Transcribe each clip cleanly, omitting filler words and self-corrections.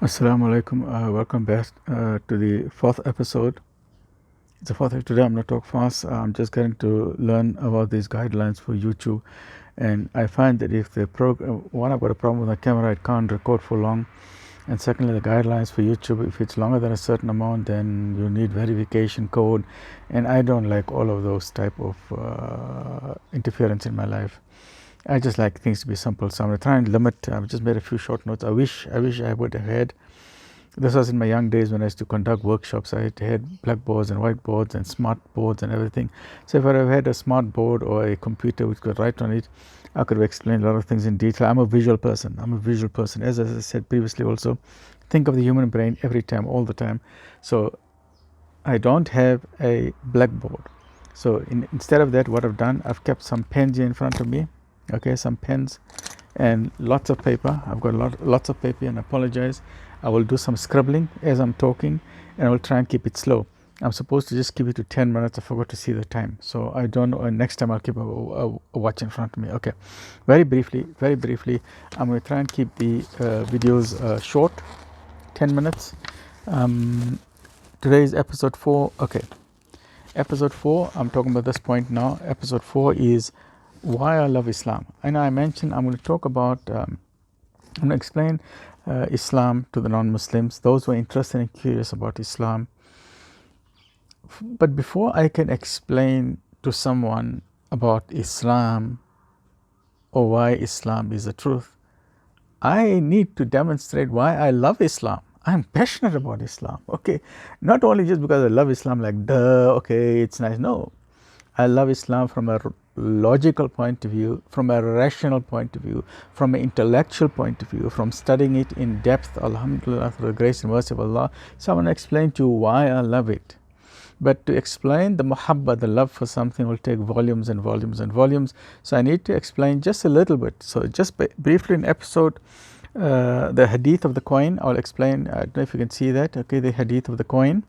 Assalamu alaikum. Welcome back to the fourth episode. It's the fourth. Today I'm going to talk fast. I'm just getting to learn about these guidelines for YouTube, and I find that if the one, I've got a problem with my camera, it can't record for long, and secondly, the guidelines for YouTube, if it's longer than a certain amount, then you need verification code, and I don't like all of those type of interference in my life. I just like things to be simple, so I'm going to try and limit. I've just made a few short notes. I wish I would have had. This was in my young days when I used to conduct workshops. I had blackboards and whiteboards and smart boards and everything. So if I had a smart board or a computer which could write on it, I could have explained a lot of things in detail. I'm a visual person. As I said previously also, think of the human brain every time, all the time. So I don't have a blackboard. So instead of that, what I've done, I've kept some pens here in front of me. Okay, some pens and lots of paper. I've got lots of paper, and I apologize. I will do some scribbling as I'm talking, and I will try and keep it slow. I'm supposed to just keep it to 10 minutes. I forgot to see the time, so I don't know. Next time I'll keep a watch in front of me. Okay, very briefly, I'm going to try and keep the videos short, 10 minutes. Today is episode 4. Okay, episode 4, I'm talking about this point now. Episode 4 is why I love Islam. And I mentioned I'm going to talk about, I'm going to explain Islam to the non-Muslims, those who are interested and curious about Islam. But before I can explain to someone about Islam or why Islam is the truth, I need to demonstrate why I love Islam. I'm passionate about Islam. Okay, not only just because I love Islam, like duh, okay, it's nice. No, I love Islam from a logical point of view, from a rational point of view, from an intellectual point of view, from studying it in depth, alhamdulillah, through the grace and mercy of Allah. So I want to explain to you why I love it. But to explain the muhabba, the love for something, will take volumes and volumes and volumes. So I need to explain just a little bit. So just briefly in episode, the hadith of the coin, I'll explain. I don't know if you can see that. Okay, the hadith of the coin.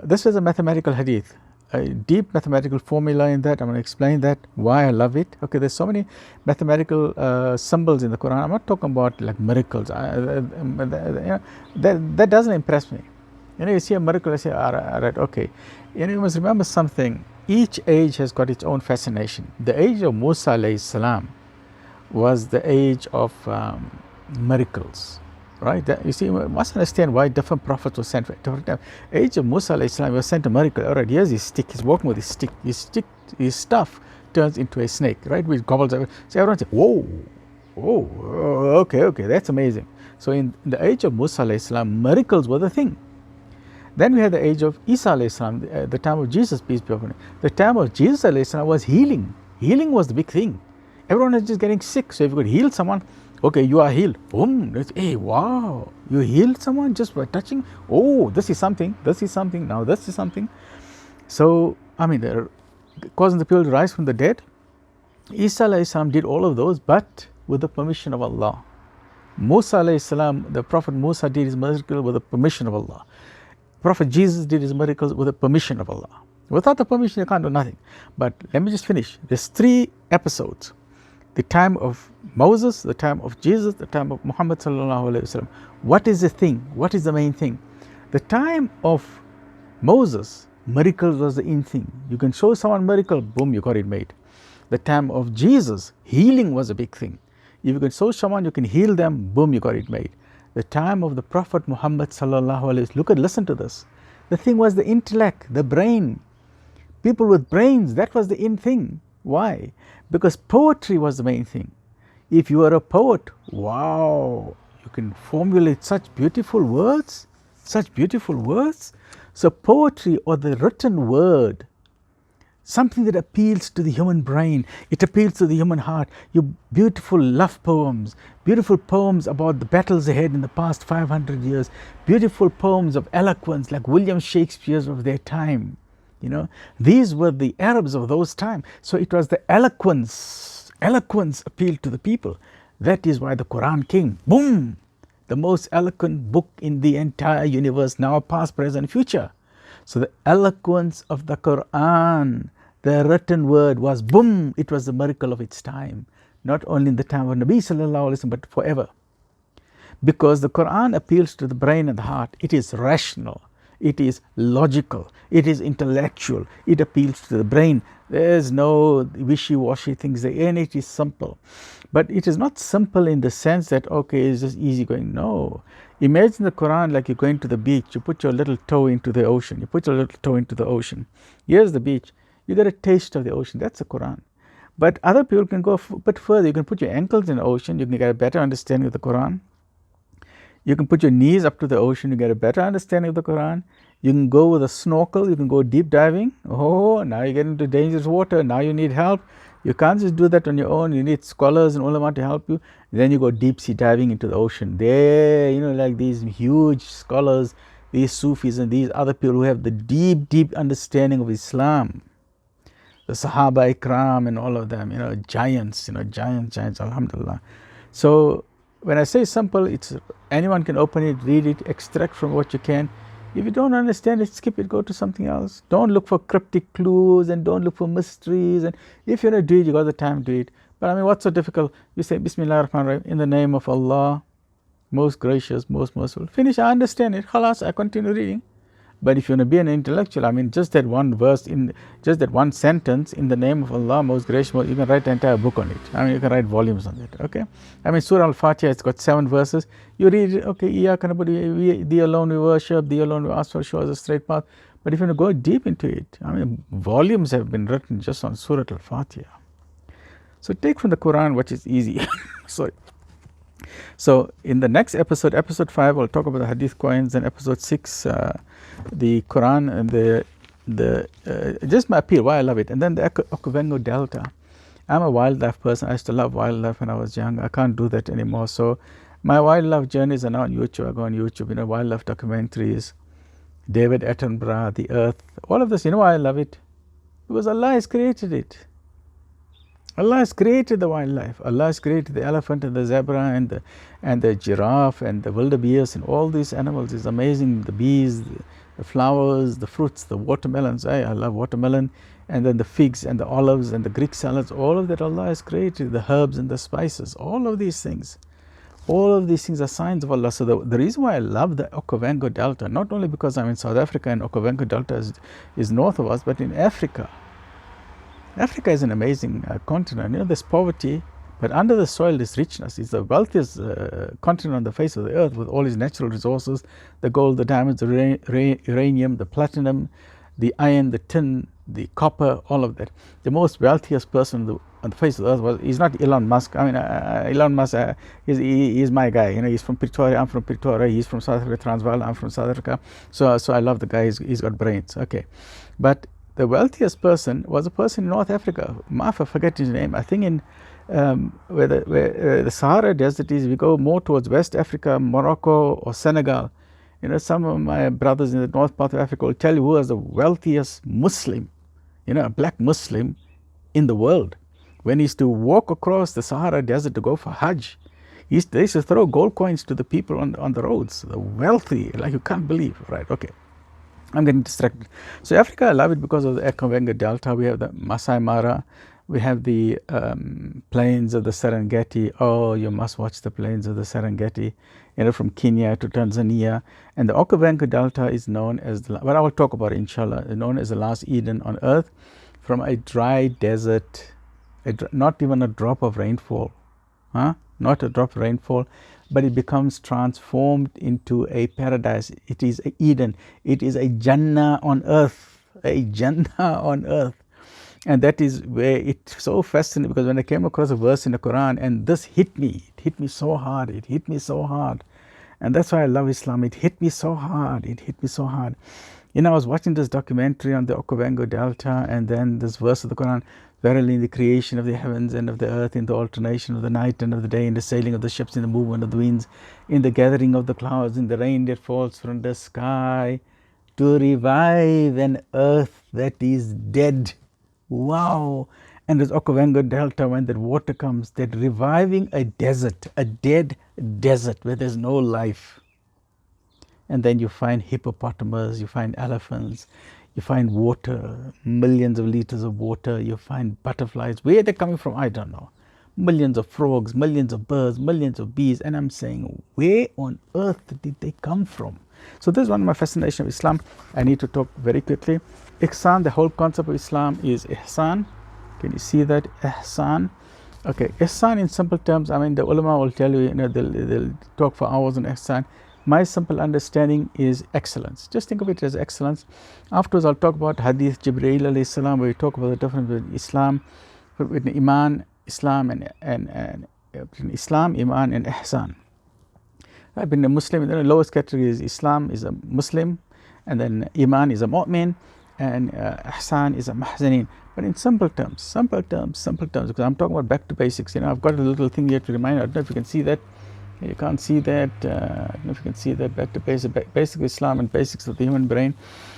This is a mathematical hadith. A deep mathematical formula in that. I'm going to explain that, why I love it. Okay, there's so many mathematical symbols in the Quran. I'm not talking about like miracles. That doesn't impress me. You see a miracle, I say, all right, okay. You must remember something. Each age has got its own fascination. The age of Musa alayhi salam was the age of miracles. Right? You see, you must understand why different prophets were sent for different times. Age of Musa alayhi salam was sent a miracle. All right, here's his stick. He's walking with his stick. His stuff turns into a snake, right? Which gobbles everything. So everyone says, whoa, okay, that's amazing. So in the age of Musa alayhi salam, miracles were the thing. Then we had the age of Isa alayhi salam, the time of Jesus, peace be upon him. The time of Jesus alayhi salam was healing. Healing was the big thing. Everyone is just getting sick. So if you could heal someone, okay, you are healed. Boom. Hey, wow. You healed someone just by touching. Oh, this is something. Now this is something. So, I mean, they're causing the people to rise from the dead. Isa alayhi salam did all of those, but with the permission of Allah. Musa alayhi salam, the Prophet Musa did his miracle with the permission of Allah. Prophet Jesus did his miracles with the permission of Allah. Without the permission, you can't do nothing. But let me just finish. There's 3 episodes. The time of Moses, the time of Jesus, the time of Muhammad sallallahu alaihi wasallam. What is the thing? What is the main thing? The time of Moses, miracles was the in thing. You can show someone miracle, boom, you got it made. The time of Jesus, healing was a big thing. If you can show someone, you can heal them, boom, you got it made. The time of the Prophet Muhammad sallallahu alaihi wasallam, listen to this. The thing was the intellect, the brain. People with brains, that was the in thing. Why? Because poetry was the main thing. If you are a poet, wow, you can formulate such beautiful words. So poetry, or the written word, something that appeals to the human brain, it appeals to the human heart. Your beautiful love poems, beautiful poems about the battles ahead in the past 500 years, beautiful poems of eloquence like William Shakespeare's of their time. These were the Arabs of those times. So it was the eloquence appealed to the people. That is why the Quran came, boom, the most eloquent book in the entire universe, now, past, present, future. So the eloquence of the Quran, the written word, was boom, it was the miracle of its time. Not only in the time of Nabi sallallahu alaihi wasallam, but forever. Because the Quran appeals to the brain and the heart. It is rational, it is logical, it is intellectual, it appeals to the brain. There's no wishy-washy things there, and it is simple. But it is not simple in the sense that, okay, it's just easy going. No. Imagine the Quran like you're going to the beach. You put your little toe into the ocean. You put your little toe into the ocean. Here's the beach. You get a taste of the ocean. That's the Quran. But other people can go a bit further. You can put your ankles in the ocean. You can get a better understanding of the Quran. You can put your knees up to the ocean. You get a better understanding of the Quran. You can go with a snorkel. You can go deep diving. Oh, now you get into dangerous water. Now you need help. You can't just do that on your own. You need scholars and ulama to help you. Then you go deep sea diving into the ocean. There, like these huge scholars, these Sufis and these other people who have the deep, deep understanding of Islam. The Sahaba Ikram and all of them, giants, giants, alhamdulillah. So when I say simple, it's anyone can open it, read it, extract from what you can. If you don't understand it, skip it, go to something else. Don't look for cryptic clues and don't look for mysteries. And if you're going to do it, you got the time to do it. But what's so difficult? You say, Bismillah ar-Rahman ar-Rahim, in the name of Allah, most gracious, most merciful. Finish, I understand it. Khalas, I continue reading. But if you want to be an intellectual, just that one verse, just that one sentence, in the name of Allah, most gracious, you can write an entire book on it. You can write volumes on it, okay? Surah Al-Fatiha, it's got 7 verses. You read it, okay, thee alone we worship, thee alone we ask for, show us a straight path. But if you want to go deep into it, volumes have been written just on Surah Al-Fatiha. So take from the Quran what is easy. Sorry. So in the next episode, episode 5, I'll talk about the Hadith coins, and episode 6, the Quran and just my appeal, why I love it. And then the Okavango Delta. I'm a wildlife person. I used to love wildlife when I was young. I can't do that anymore. So my wildlife journeys are now on YouTube. I go on YouTube, wildlife documentaries, David Attenborough, the Earth, all of this. You know why I love it? Because Allah has created it. Allah has created the wildlife. Allah has created the elephant and the zebra and the giraffe and the wildebeest and all these animals. It's amazing. The bees, the flowers, the fruits, the watermelons. I love watermelon. And then the figs and the olives and the Greek salads. All of that Allah has created. The herbs and the spices. All of these things. All of these things are signs of Allah. So the reason why I love the Okavango Delta, not only because I'm in South Africa and Okavango Delta is north of us, but in Africa. Africa is an amazing continent. There's poverty, but under the soil there's richness. It's the wealthiest continent on the face of the earth with all its natural resources, the gold, the diamonds, the uranium, the platinum, the iron, the tin, the copper, all of that. The most wealthiest person on the face of the earth he's not Elon Musk. Elon Musk, he's my guy. He's from Pretoria, I'm from Pretoria. He's from South Africa, Transvaal, I'm from South Africa. So I love the guy, he's got brains. Okay. But the wealthiest person was a person in North Africa. I forget his name. I think in where the Sahara Desert is, we go more towards West Africa, Morocco or Senegal. Some of my brothers in the north part of Africa will tell you who was the wealthiest Muslim, a black Muslim in the world. When he used to walk across the Sahara Desert to go for Hajj, they used to throw gold coins to the people on the roads. The wealthy, like you can't believe, right? Okay. I'm getting distracted. So Africa, I love it because of the Okavango Delta. We have the Masai Mara. We have the plains of the Serengeti. Oh, you must watch the plains of the Serengeti, from Kenya to Tanzania. And the Okavango Delta is known as, but I will talk about it, inshallah, known as the last Eden on earth, from a dry desert, not even a drop of rainfall. Not a drop of rainfall, but it becomes transformed into a paradise. It is a Eden. It is a Jannah on earth. A Jannah on earth. And that is where it's so fascinating, because when I came across a verse in the Quran and this hit me, it hit me so hard. It hit me so hard. And that's why I love Islam. It hit me so hard. It hit me so hard. I was watching this documentary on the Okavango Delta, and then this verse of the Quran, verily in the creation of the heavens and of the earth, in the alternation of the night and of the day, in the sailing of the ships, in the movement of the winds, in the gathering of the clouds, in the rain that falls from the sky, to revive an earth that is dead. Wow. And this Okavango Delta, when that water comes, that reviving a desert, a dead desert where there's no life. And then you find hippopotamus, you find elephants, you find water, millions of liters of water, you find butterflies. Where they're coming from, I don't know. millions of frogs, millions of birds, millions of bees, and I'm saying, where on earth did they come from? So this is one of my fascination of Islam. I need to talk very quickly. Ihsan, the whole concept of Islam is ihsan. Can you see that? Ihsan. Okay, ihsan in simple terms, I mean, the ulama will tell you, they'll talk for hours on ihsan. My simple understanding is excellence. Just think of it as excellence. Afterwards, I'll talk about Hadith Jibreel alayhi salam, where we talk about the difference between Islam, between Iman, Islam, and between Islam, Iman, and Ihsan. I've been a Muslim. The lowest category is Islam is a Muslim, and then Iman is a mu'min, and Ihsan is a muhsinin. But in simple terms, because I'm talking about back to basics. I've got a little thing here to remind you. I don't know if you can see that. You can't see that. I don't know if you can see that. Back to basics of Islam and basics of the human brain.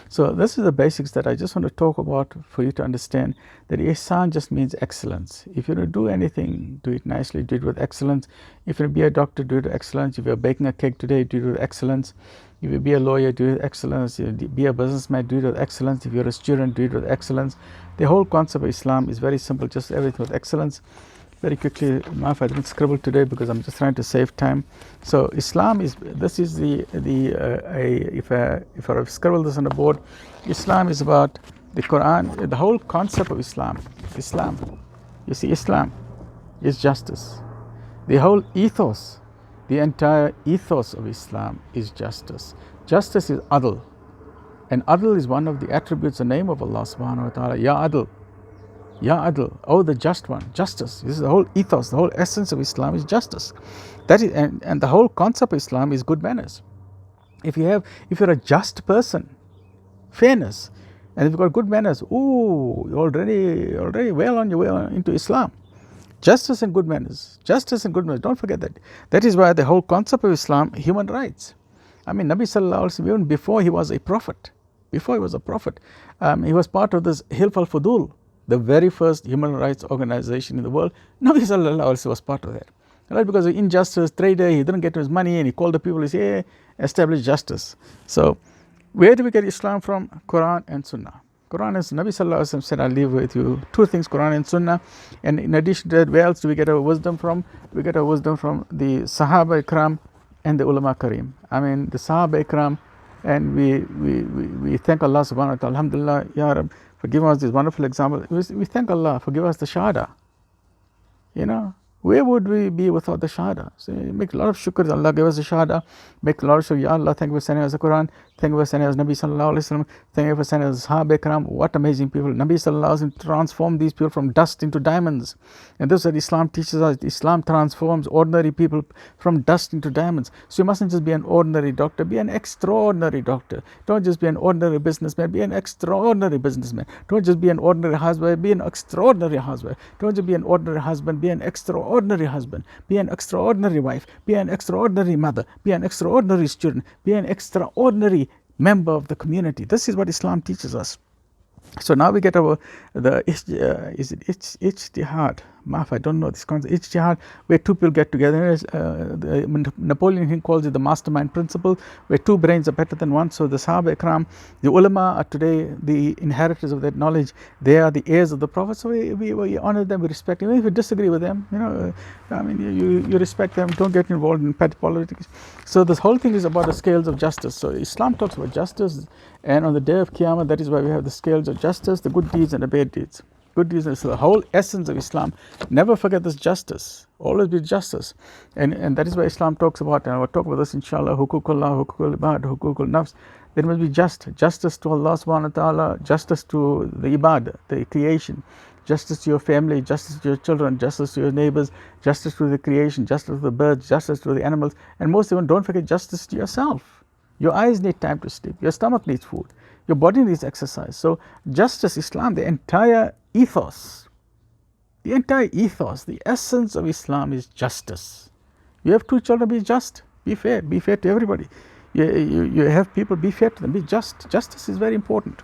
So this is the basics that I just want to talk about for you to understand that ihsan just means excellence. If you're going to do anything, do it nicely, do it with excellence. If you're going to be a doctor, do it with excellence. If you're baking a cake today, do it with excellence. If you be a lawyer, do it with excellence. If you be a businessman, do it with excellence. If you're a student, do it with excellence. The whole concept of Islam is very simple, just everything with excellence. Very quickly, Maaf, I didn't scribble today because I'm just trying to save time. So Islam is, this is if I scribble this on the board, Islam is about the Quran, the whole concept of Islam. You see, Islam is justice. The whole ethos, the entire ethos of Islam is justice. Justice is adl. And adl is one of the attributes, the name of Allah subhanahu wa ta'ala, Ya Adl. Ya Adl, oh the just one, justice. This is the whole ethos, the whole essence of Islam is justice. That is, and the whole concept of Islam is good manners. If you're a just person, fairness, and if you've got good manners, ooh, you're already well on your way into Islam. Justice and good manners, don't forget that. That is why the whole concept of Islam, human rights. I mean, Nabi Sallallahu Alaihi Wasallam, even before he was a prophet, he was part of this Hilf al-Fudul, the very first human rights organization in the world. Nabi Sallallahu Alaihi Wasallam was part of that. Right? Because of injustice, trader, he didn't get his money and he called the people, he said, hey, establish justice. So, where do we get Islam from? Quran and Sunnah. Quran and Nabi Sallallahu Alaihi Wasallam said, I'll leave with you two things, Quran and Sunnah. And in addition to that, where else do we get our wisdom from? We get our wisdom from the Sahaba Ikram and the Ulama Kareem. I mean, the Sahaba Ikram, and we thank Allah subhanahu wa ta'ala, alhamdulillah, Ya Rab, for giving us this wonderful example. We thank Allah for giving us the Shahada. Where would we be without the Shahada? So make a lot of shukr, Allah gave us the Shahada. Make a lot of shukr, Ya Allah, thank you for sending us the Quran. Thank you for sending us Nabi Sallallahu Alaihi Wasallam. Thank you for sending us Sahaba Ikram. What amazing people. Nabi Sallallahu Alaihi Wasallam transformed these people from dust into diamonds. And this is what Islam teaches us. Islam transforms ordinary people from dust into diamonds. So you mustn't just be an ordinary doctor, be an extraordinary doctor. Don't just be an ordinary businessman, be an extraordinary businessman. Don't just be an ordinary husband, be an extraordinary husband. Don't just be an ordinary husband, be an extraordinary husband. Be an extraordinary wife, be an extraordinary mother, be an extraordinary student, be an extraordinary member of the community. This is what Islam teaches us. So now we get is it ijtihad? Maaf, I don't know this concept. Ijtihad, where two people get together. Napoleon Hill calls it the mastermind principle, where two brains are better than one. So the Sahaba Ikram, the ulama are today the inheritors of that knowledge. They are the heirs of the Prophet. So we honor them, we respect them. Even if you disagree with them, I mean, you respect them. Don't get involved in petty politics. So this whole thing is about the scales of justice. So Islam talks about justice, and on the day of Qiyamah, that is why we have the scales of justice, the good deeds and the bad deeds. Good deeds is the whole essence of Islam. Never forget this justice. Always be justice. And that is why Islam talks about, and I will talk about this inshallah, hukukullah, hukukul ibad, hukukul nafs. There must be justice to Allah subhanahu wa ta'ala, justice to the ibad, the creation, justice to your family, justice to your children, justice to your neighbors, justice to the creation, justice to the birds, justice to the animals, and most even, don't forget justice to yourself. Your eyes need time to sleep, your stomach needs food, your body needs exercise. So justice, Islam, the entire ethos, the essence of Islam is justice. You have two children, be just, be fair to everybody. You have people, be fair to them, be just. Justice is very important.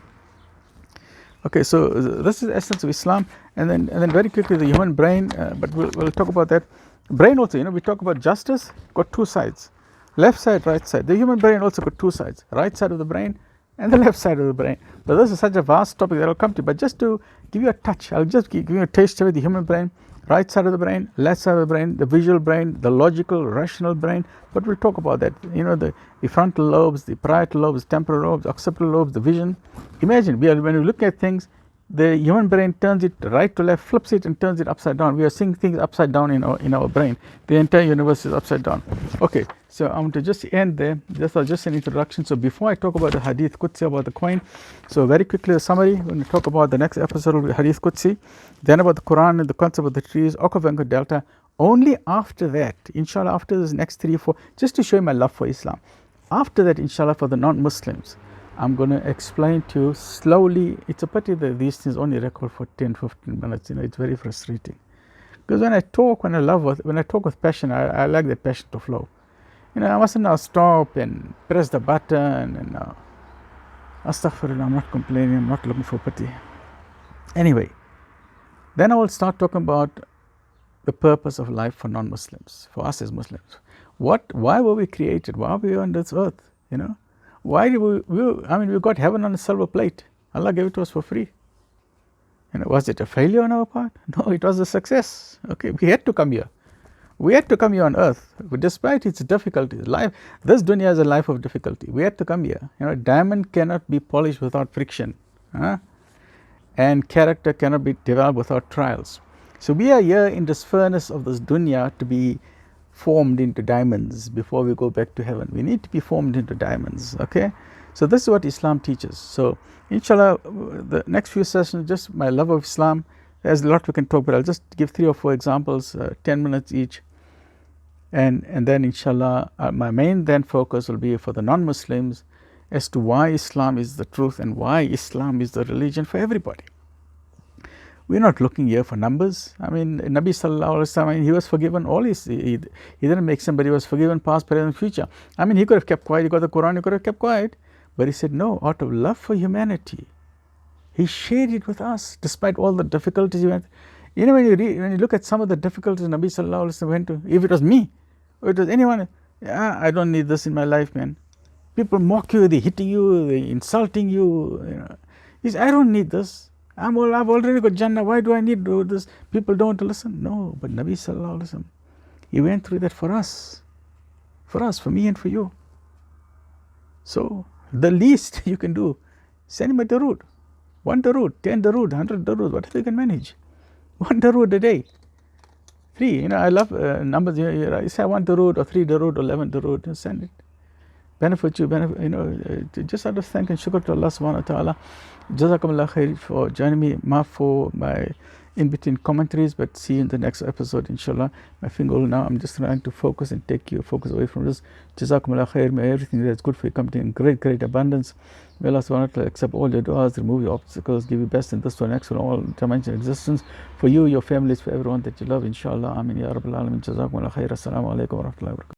Okay, so this is the essence of Islam, and then very quickly the human brain, but we'll talk about that. Brain also, we talk about justice, got two sides, left side, right side. The human brain also got two sides, right side of the brain and the left side of the brain. But this is such a vast topic that I'll come to, but just to give you a touch, I'll just give you a taste of the human brain. right side of the brain, left side of the brain, the visual brain, the logical, rational brain. But we'll talk about that. You know, the frontal lobes, the parietal lobes, temporal lobes, occipital lobes, the vision. Imagine, when we look at things, the human brain turns it right to left, flips it and turns it upside down. We are seeing things upside down in our brain. The entire universe is upside down. Okay, so I want to just end there. This was just an introduction. So before I talk about the Hadith Qudsi, about the coin, so very quickly the summary, when we talk about the next episode of the Hadith Qudsi, then about the Quran and the concept of the trees, Okavango Delta. Only after that, inshallah, after this next 3 or 4, just to show you my love for Islam. After that, inshallah, for the non-Muslims, I'm going to explain to you slowly. It's a pity that these things only record for 10-15 minutes. You know, it's very frustrating. Because when I talk with passion, I like that passion to flow. You know, I mustn't now stop and press the button and astaghfirullah, I'm not complaining, I'm not looking for pity. Anyway, then I will start talking about the purpose of life for non-Muslims, for us as Muslims. Why were we created? Why are we on this earth? You know? Why did we got heaven on a silver plate. Allah gave it to us for free. You know, was it a failure on our part? No, it was a success. Okay, we had to come here. We had to come here on earth. But despite its difficulties, this dunya is a life of difficulty. We had to come here. You know, diamond cannot be polished without friction. And character cannot be developed without trials. So we are here in this furnace of this dunya to be formed into diamonds before we go back to heaven. We need to be formed into diamonds. Okay, so this is what Islam teaches. So inshallah, the next few sessions, just my love of Islam. There's a lot we can talk about. I'll just give 3 or 4 examples, 10 minutes each, and then inshallah, my main then focus will be for the non-Muslims as to why Islam is the truth and why Islam is the religion for everybody. We're not looking here for numbers. I mean, Nabi Sallallahu Alaihi Wasallam, he was forgiven all his, he didn't make somebody, he was forgiven past, present, future. I mean, he could have kept quiet, he got the Quran, he could have kept quiet. But he said, no, out of love for humanity, he shared it with us, despite all the difficulties he went. You know, when you look at some of the difficulties Nabi Sallallahu Alaihi Wasallam went to, if it was me, or it was anyone, I don't need this in my life, man. People mock you, they hitting you, they insulting you. You know. He said, I don't need this. I've already got Jannah, why do I need to do this? People don't want to listen. No, but Nabi Sallallahu Alaihi Wasallam, he went through that for us, for me and for you. So the least you can do, send him a darood, 1 darood, 10 darood, 100 darood, whatever you can manage. 1 darood a day. 3, you know, I love numbers. You say 1 darood or 3 darood or 11 darood, send it. Benefit you, you know, just out of thank and shukr to Allah subhanahu wa ta'ala. Jazakumullah khair for joining me, maaf for my in-between commentaries, but see you in the next episode, inshallah. My finger now, I'm just trying to focus and take your focus away from this. Jazakumullah khair, may everything that's good for you come to you in great, great abundance. May Allah subhanahu wa ta'ala accept all your du'as, remove your obstacles, give you best in this one, next one, all dimensions of existence, for you, your families, for everyone that you love, inshallah. Amin ya Rabbal Alamin. Jazakumullah khair. Assalamu alaikum wa rahmatullahi wa barakatuh.